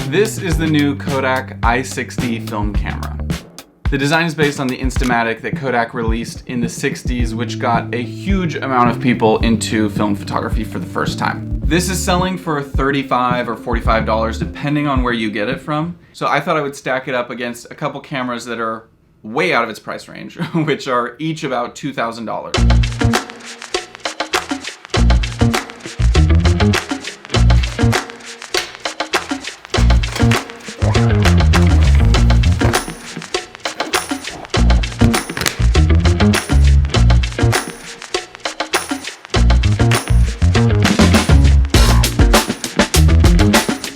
This is the new KODAK i60 film camera. The design is based on the Instamatic that Kodak released in the 60s, which got a huge amount of people into film photography for the first time. This is selling for $35 or $45 depending on where you get it from. So I thought I would stack it up against a couple cameras that are way out of its price range, which are each about $2,000.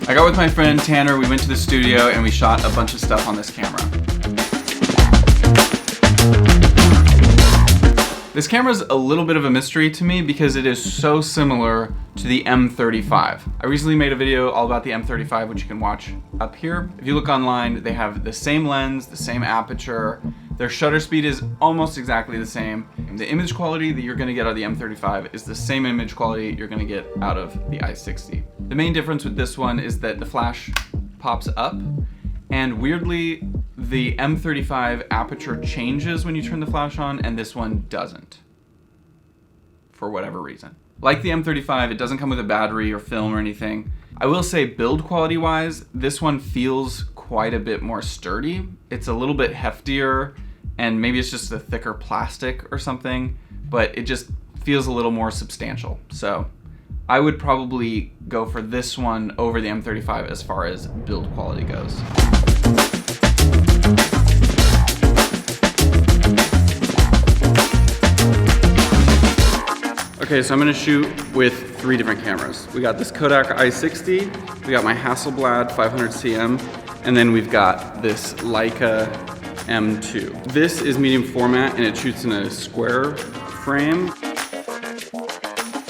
I got with my friend Tanner, we went to the studio and we shot a bunch of stuff on this camera. This camera is a little bit of a mystery to me because it is so similar to the M35. I recently made a video all about the M35, which you can watch up here. If you look online, they have the same lens, the same aperture. Their shutter speed is almost exactly the same. The image quality that you're gonna get out of the M35 is the same image quality you're gonna get out of the i60. The main difference with this one is that the flash pops up, and weirdly, the M35 aperture changes when you turn the flash on, and this one doesn't, for whatever reason. Like the M35, it doesn't come with a battery or film or anything. I will say build quality wise, this one feels quite a bit more sturdy. It's a little bit heftier, and maybe it's just a thicker plastic or something, but it just feels a little more substantial. So I would probably go for this one over the M35 as far as build quality goes. Okay, so I'm gonna shoot with 3 different cameras. We got this KODAK i60, we got my Hasselblad 500cm, and then we've got this Leica M2. This is medium format and it shoots in a square frame.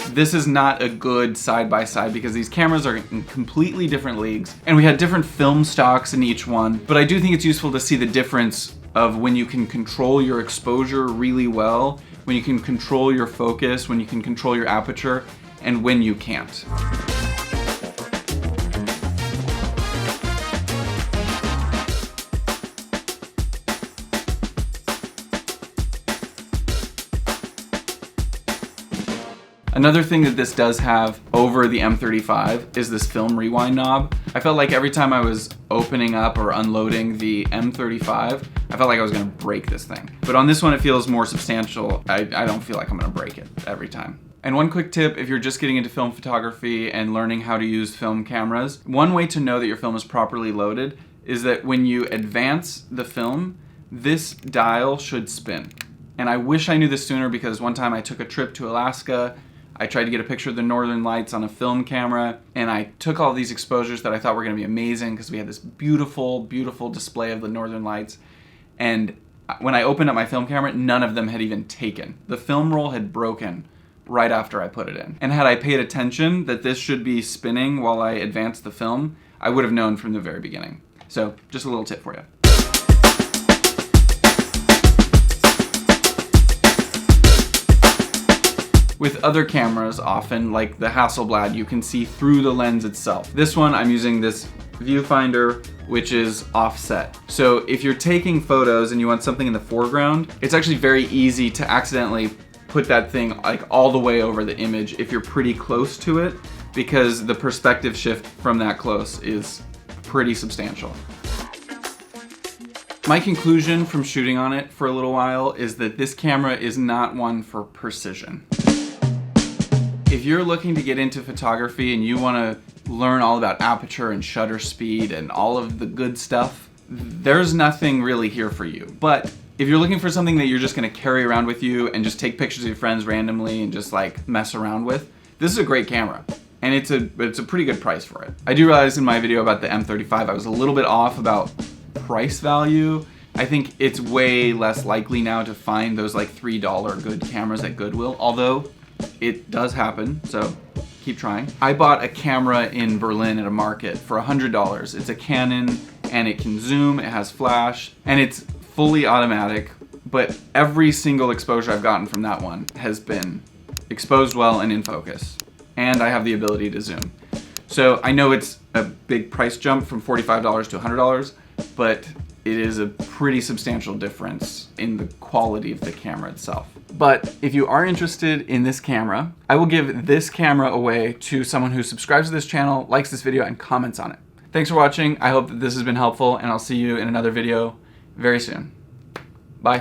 This is not a good side-by-side because these cameras are in completely different leagues, and we had different film stocks in each one, but I do think it's useful to see the difference of when you can control your exposure really well, when you can control your focus, when you can control your aperture, and when you can't. Another thing that this does have over the M35 is this film rewind knob. I felt like every time I was opening up or unloading the M35, I felt like I was gonna break this thing. But on this one, it feels more substantial. I don't feel like I'm gonna break it every time. And one quick tip, if you're just getting into film photography and learning how to use film cameras, one way to know that your film is properly loaded is that when you advance the film, this dial should spin. And I wish I knew this sooner because one time I took a trip to Alaska, I tried to get a picture of the northern lights on a film camera, and I took all these exposures that I thought were gonna be amazing because we had this beautiful, beautiful display of the northern lights. And when I opened up my film camera, none of them had even taken. The film roll had broken right after I put it in. And had I paid attention that this should be spinning while I advanced the film, I would have known from the very beginning. So just a little tip for you. With other cameras, often, like the Hasselblad, you can see through the lens itself. This one, I'm using this Viewfinder, which is offset. So if you're taking photos and you want something in the foreground, it's actually very easy to accidentally put that thing like all the way over the image if you're pretty close to it, because the perspective shift from that close is pretty substantial. My conclusion from shooting on it for a little while is that this camera is not one for precision. If you're looking to get into photography and you want to learn all about aperture and shutter speed and all of the good stuff, there's nothing really here for you. But if you're looking for something that you're just going to carry around with you and just take pictures of your friends randomly and just like mess around with, this is a great camera. And it's a pretty good price for it. I do realize in my video about the M35, I was a little bit off about price value. I think it's way less likely now to find those like $3 good cameras at Goodwill, although it does happen, so keep trying. I bought a camera in Berlin at a market for $100. It's a Canon, and it can zoom, it has flash, and it's fully automatic, but every single exposure I've gotten from that one has been exposed well and in focus. And I have the ability to zoom. So I know it's a big price jump from $45 to $100, but it is a pretty substantial difference in the quality of the camera itself. But if you are interested in this camera, I will give this camera away to someone who subscribes to this channel, likes this video, and comments on it. Thanks for watching. I hope that this has been helpful, and I'll see you in another video very soon. Bye.